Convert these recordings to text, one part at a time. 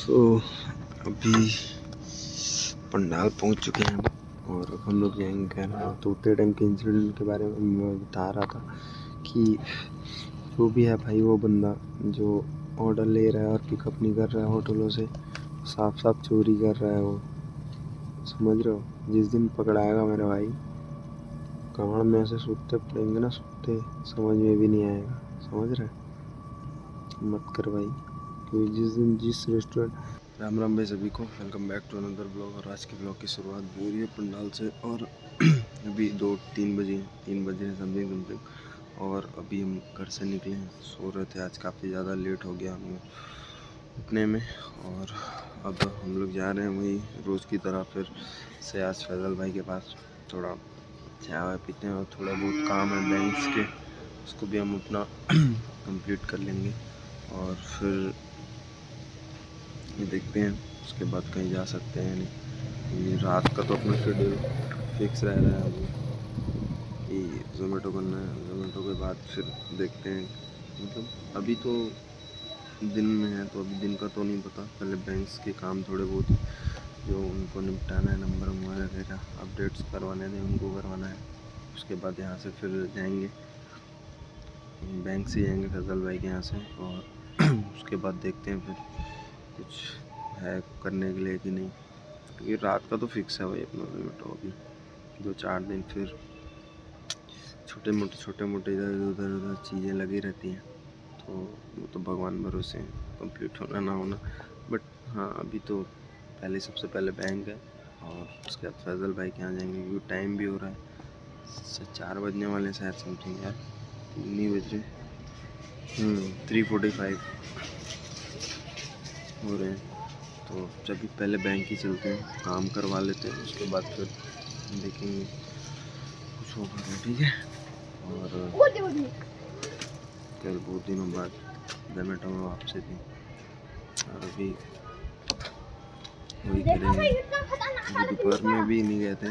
सो अभी पंडाल पहुंच चुके हैं और अब हम लोग जाएंगे घर। तो उतने टाइम के इंसिडेंट के बारे में मैं बता रहा था कि जो भी है भाई, वो बंदा जो ऑर्डर ले रहा है और पिकअप नहीं कर रहा है होटलों से, साफ साफ चोरी कर रहा है वो, समझ रहे हो। जिस दिन पकड़ाएगा मेरे भाई, कांड में ऐसे सूखते पड़ेंगे ना, सूखते समझ में भी नहीं आएगा, समझ रहे। मत कर भाई, क्योंकि जिस दिन जिस रेस्टोरेंट। राम राम भाई सभी को, welcome back to another blog. और आज के ब्लॉग की शुरुआत हो रही है पंडाल से। और अभी 3 बजे हैं समथिंग। और अभी हम घर से निकले हैं, सो रहे थे, आज काफ़ी ज़्यादा लेट हो गया हमें उठने में। और अब हम लोग जा रहे हैं वही रोज़ की तरह फिर से आज फैजल भाई के पास। थोड़ा चाय पीते हैं और थोड़ा बहुत काम है बैंक्स के, उसको भी हम अपना कंप्लीट कर लेंगे। और फिर ये देखते हैं उसके बाद कहीं जा सकते हैं नहीं। ये रात का तो अपना शेड्यूल फिक्स रह रहा है अभी, ये ज़ोमेटो करना है। ज़ोमेटो के बाद फिर देखते हैं, मतलब अभी तो दिन में है तो अभी दिन का तो नहीं पता। पहले बैंक्स के काम थोड़े बहुत जो उनको निपटाना है, नंबर वगैरह अपडेट्स करवाने थे उनको करवाना है। उसके बाद यहाँ से फिर जाएंगे, बैंक से जाएंगे फैजल भाई के यहाँ से। और उसके बाद देखते हैं फिर कुछ है करने के लिए कि नहीं। ये रात का तो फिक्स है भाई अपना ज़ोमेटो। अभी 2-4 दिन फिर छोटे मोटे इधर चीज़ें लगी रहती हैं, तो वो तो भगवान भरोसे हैं, कंप्लीट होना ना होना। बट हाँ, अभी तो पहले सबसे पहले बैंक है और उसके बाद फैजल भाई के यहाँ जाएंगे, क्योंकि टाइम भी हो रहा है। 4 बजने वाले शायद समथिंग, यार 3 ही बज रहे। 3:45 हो रहे हैं। तो जब भी पहले बैंक ही चलते हैं, काम करवा लेते हैं, उसके बाद फिर देखेंगे कुछ होगा तो ठीक है। और कल बहुत दिनों बाद ज़ोमेटो में वापसी थी और अभी वही करेंगे। अभी दोपहर में भी नहीं गए थे,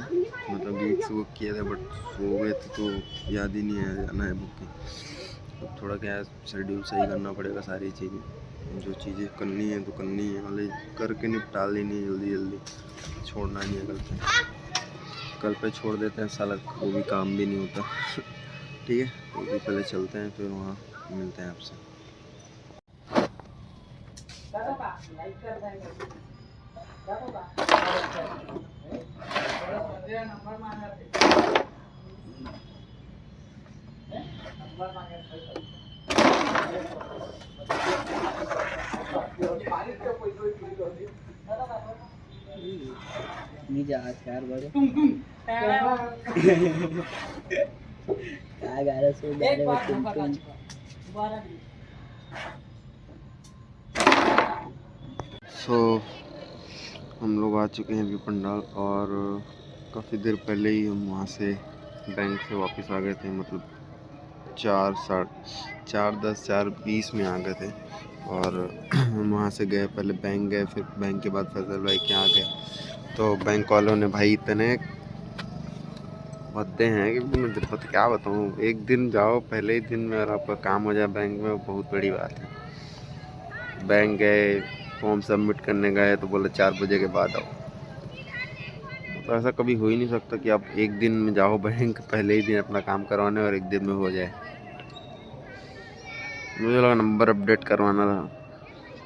मतलब गिग्स बुक किए थे बट सो गए थे तो याद ही नहीं आया जाना है बुकिंग। अब थोड़ा क्या शेड्यूल सही करना पड़ेगा, सारी चीज़ें जो चीज़ें करनी है तो करनी है, मतलब करके निपटा लेनी है जल्दी जल्दी, छोड़ना नहीं है। कल पे छोड़ देते हैं साला, वो भी काम भी नहीं होता। ठीक है, तो भी पहले चलते हैं, फिर वहाँ मिलते हैं आपसे। चार बड़े क्या गा रहा सो हम लोग आ चुके हैं अभी पंडाल। और काफ़ी देर पहले ही हम वहाँ से बैंक से वापस आ गए थे, मतलब 4:10 4:20 में आ गए थे। और हम वहाँ से गए, पहले बैंक गए, फिर बैंक के बाद फैजल भाई के यहाँ गए। तो बैंक वालों ने भाई इतने भद्दे हैं कि मैं तो क्या बताऊँ। एक दिन जाओ, पहले ही दिन में अगर आपका काम हो जाए बैंक में, बहुत बड़ी बात है। बैंक गए, फॉर्म सबमिट करने गए तो बोले 4 बजे के बाद आओ। तो ऐसा कभी हो ही नहीं सकता कि आप एक दिन में जाओ बैंक, पहले ही दिन अपना काम करवाने और एक दिन में हो जाए। मुझे लगा नंबर अपडेट करवाना था,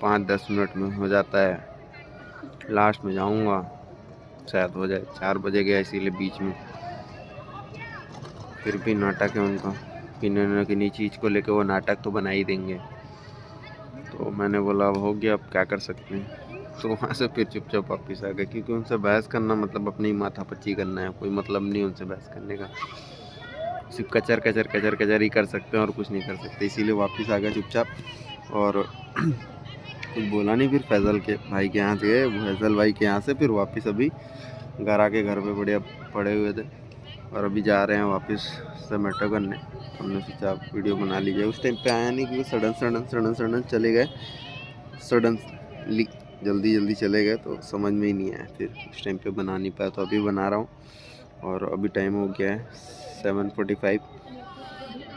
5-10 मिनट में हो जाता है, लास्ट में जाऊंगा शायद हो जाए। 4 बजे गया इसीलिए बीच में। फिर भी नाटक है उनका, किन्हीं न किन्हीं चीज़ को लेकर वो नाटक तो बना ही देंगे। तो मैंने बोला अब हो गया, अब क्या कर सकते हैं। तो वहाँ से फिर चुपचाप वापस आ गए, क्योंकि उनसे बहस करना मतलब अपनी माथापच्ची करना है, कोई मतलब नहीं उनसे बहस करने का। सिर्फ कचर कचर कचर कचर ही कर सकते हैं और कुछ नहीं कर सकते, इसीलिए वापस आ गए चुपचाप। और कुछ बोला नहीं। फिर फैज़ल के भाई के यहाँ से गए, फैज़ल भाई के यहाँ से फिर वापस अभी घर आके घर पे बढ़िया पड़े हुए थे। और अभी जा रहे हैं वापस ज़ोमेटो करने। हमने सोचा आप वीडियो बना लीजिए, उस टाइम पे आया नहीं, क्योंकि सडन चले गए, सडनली जल्दी चले गए, तो समझ में ही नहीं आया, फिर उस टाइम पे बना नहीं पाया। तो अभी बना रहा हूँ। और अभी टाइम हो गया है 7:45।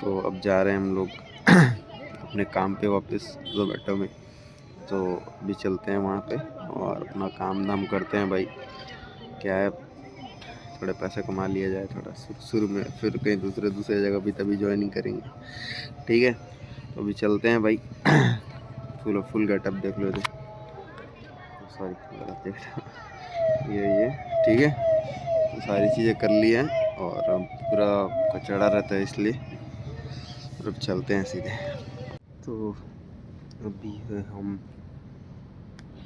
तो अब जा रहे हैं हम लोग अपने काम पे वापस ज़ोमेटो में। तो अभी चलते हैं वहाँ पे और अपना काम धाम करते हैं भाई। क्या है, थोड़े पैसे कमा लिया जाए थोड़ा शुरू में, फिर कहीं दूसरे जगह भी तभी ज्वाइनिंग करेंगे। ठीक है, तो अभी चलते हैं भाई। फुल गेटअप देख लो, सॉरी गलत देख रहा। ये ठीक है, तो सारी चीज़ें कर ली हैं और अब पूरा कचड़ा रहता है इसलिए। और अब चलते हैं सीधे। तो अभी है हम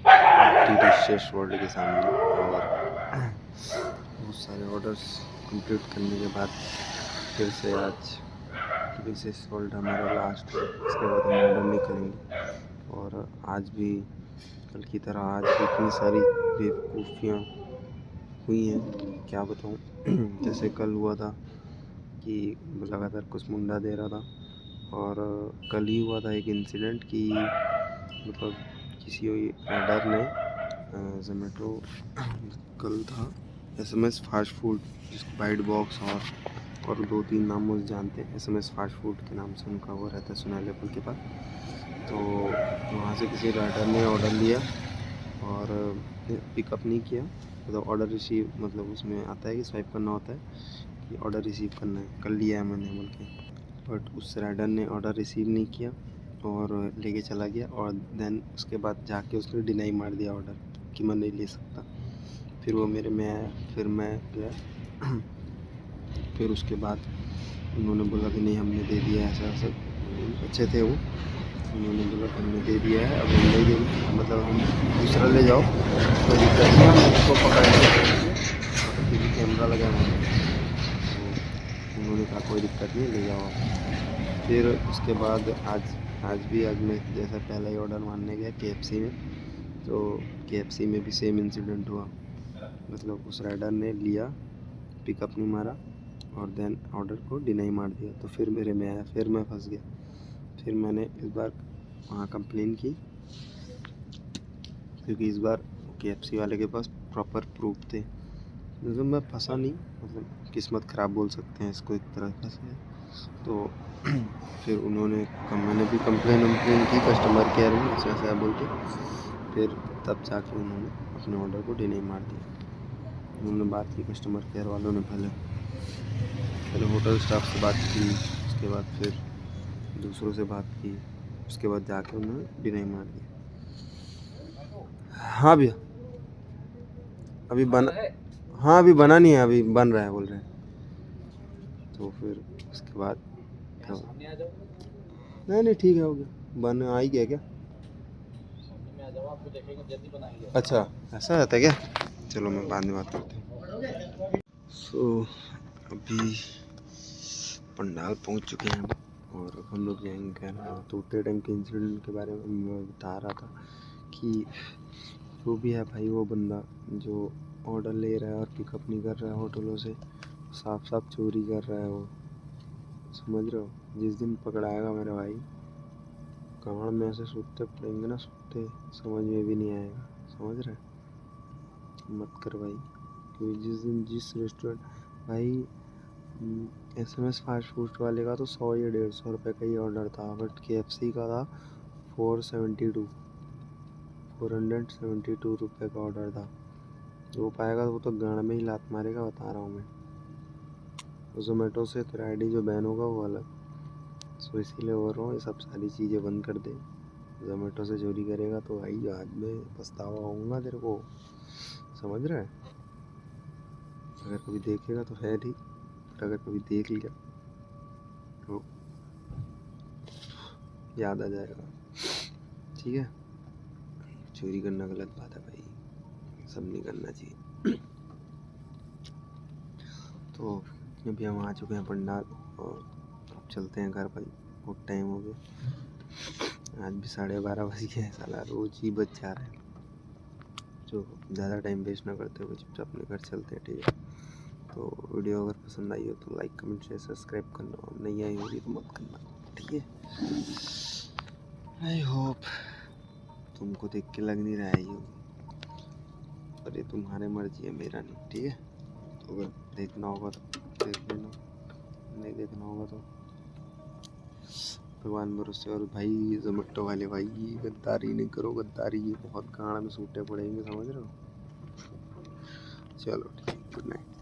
डिलीशियस वर्ल्ड के सामने और बहुत सारे ऑर्डर्स कंप्लीट करने के बाद फिर से आज डिलीशियस वर्ल्ड हमारा लास्ट है। इसके बाद हम ऑर्डर नहीं करेंगे। और आज भी कल की तरह आज भी इतनी सारी बेवकूफ़ियाँ हुई हैं, क्या बताऊँ। जैसे कल हुआ था कि लगातार कुछ मुंडा दे रहा था, और कल ही हुआ था एक इंसिडेंट कि मतलब किसी राइडर ने जोमेटो कल था SMS फास्ट फूड, जिसको बाइट बॉक्स और 2-3 नाम मुझे जानते हैं। SMS फास्ट फूड के नाम से उनका वो रहता है सुनाले पुल के पास। तो वहाँ से किसी राइडर ने ऑर्डर लिया और पिकअप नहीं किया। मतलब ऑर्डर रिसीव, मतलब उसमें आता है कि स्वाइप करना होता है कि ऑर्डर रिसीव करना है, कर लिया है मैंने बोल के। बट उस राइडर ने ऑर्डर रिसीव नहीं किया और लेके चला गया, और देन उसके बाद जाके उसने डिनाई मार दिया ऑर्डर कि मैं नहीं ले सकता। फिर वो मेरे में आया, फिर मैं गया। फिर उसके बाद उन्होंने बोला कि नहीं हमने दे दिया है, ऐसा अच्छे थे वो। उन्होंने बोला कि हमने दे दिया है, अब हम नहीं देंगे, मतलब हम दूसरा ले जाओ, कोई दिक्कत नहीं, हम उसको पकड़ेंगे। क्योंकि कैमरा लगा हुआ है, तो उन्होंने कहा कोई दिक्कत नहीं, ले जाओ आप। फिर उसके बाद आज मैं जैसा पहला ही ऑर्डर मारने गया KFC में, तो KFC में भी सेम इंसिडेंट हुआ। मतलब उस राइडर ने लिया, पिकअप नहीं मारा और देन ऑर्डर को डिनाई मार दिया। तो फिर मेरे में आया, फिर मैं फंस गया। फिर मैंने इस बार वहाँ कंप्लेन की, क्योंकि इस बार KFC वाले के पास प्रॉपर प्रूफ थे। मतलब मैं फंसा नहीं, मतलब किस्मत ख़राब बोल सकते हैं इसको एक तरह से। तो फिर मैंने भी कंप्लेन की कस्टमर केयर में, ऐसा बोल के। फिर तब जाके उन्होंने अपने ऑर्डर को डिनाई मार दिया। उन्होंने बात की कस्टमर केयर वालों ने, पहले होटल स्टाफ से बात की, उसके बाद फिर दूसरों से बात की, उसके बाद जाके उन्होंने डिनाई मार दिया। हाँ भैया, अभी बना, हाँ अभी बना नहीं है, अभी बन रहा है बोल रहे हैं। तो फिर उसके बाद नहीं ठीक है, हो गया, बन आ ही गया क्या? अच्छा ऐसा रहता है क्या? चलो मैं बाद में बात करता हूँ। सो अभी पंडाल पहुँच चुके हैं और हम लोग जाएंगे घर। तो उतने टाइम के इंसिडेंट के बारे में मैं बता रहा था कि जो भी है भाई, वो बंदा जो ऑर्डर ले रहा है और पिकअप नहीं कर रहा है होटलों से, साफ चोरी कर रहा है वो, समझ रहे हो। जिस दिन पकड़ाएगा मेरे भाई, गाँव में ऐसे सूत्ते पड़ेंगे ना, सूत्ते समझ में भी नहीं आएगा, समझ रहे। मत कर भाई, क्योंकि जिस दिन जिस रेस्टोरेंट भाई, SMS फास्ट फूड वाले का तो 100 या 150 रुपये का ही ऑर्डर था, बट KFC का था 472 रुपये का ऑर्डर था। जो पाएगा वो तो गाँड में ही लात मारेगा, बता रहा हूँ मैं। जोमेटो से तेरा ID जो बैन होगा वो अलग। सो इसीलिए बोल रहा हूँ, ये सब सारी चीज़ें बंद कर दे। जोमेटो से चोरी करेगा तो भाई आज में पछतावा होगा तेरे को, समझ रहा है। अगर कभी देखेगा तो है ठीक, पर अगर कभी देख लिया तो याद आ जाएगा, ठीक है। चोरी करना गलत बात है भाई, सब नहीं करना चाहिए। तो अभी हम आ चुके हैं पंडाल और अब चलते हैं घर भाई, बहुत टाइम हो गया। आज भी 12:30 बज गए, साला रोज ही बज जा रहा है। जो ज़्यादा टाइम वेस्ट ना करते हुए चुपचाप अपने घर चलते हैं, ठीक है। तो वीडियो अगर पसंद आई हो तो लाइक कमेंट शेयर सब्सक्राइब करना, और नहीं आई होगी तो मत करना, ठीक है। आई होप तुमको देख के लग नहीं रहा है ये, पर ये तुम्हारे मर्जी है, मेरा नहीं, ठीक है। तो अगर देखना होगा तो देख लेना, नहीं देखना होगा तो भगवान भरोसे। और भाई जोमेटो वाले भाई, गद्दारी नहीं करो, गद्दारी ये बहुत गाड़ में सूटे पड़ेंगे, समझ रहे हो। चलो ठीक, गुड नाइट।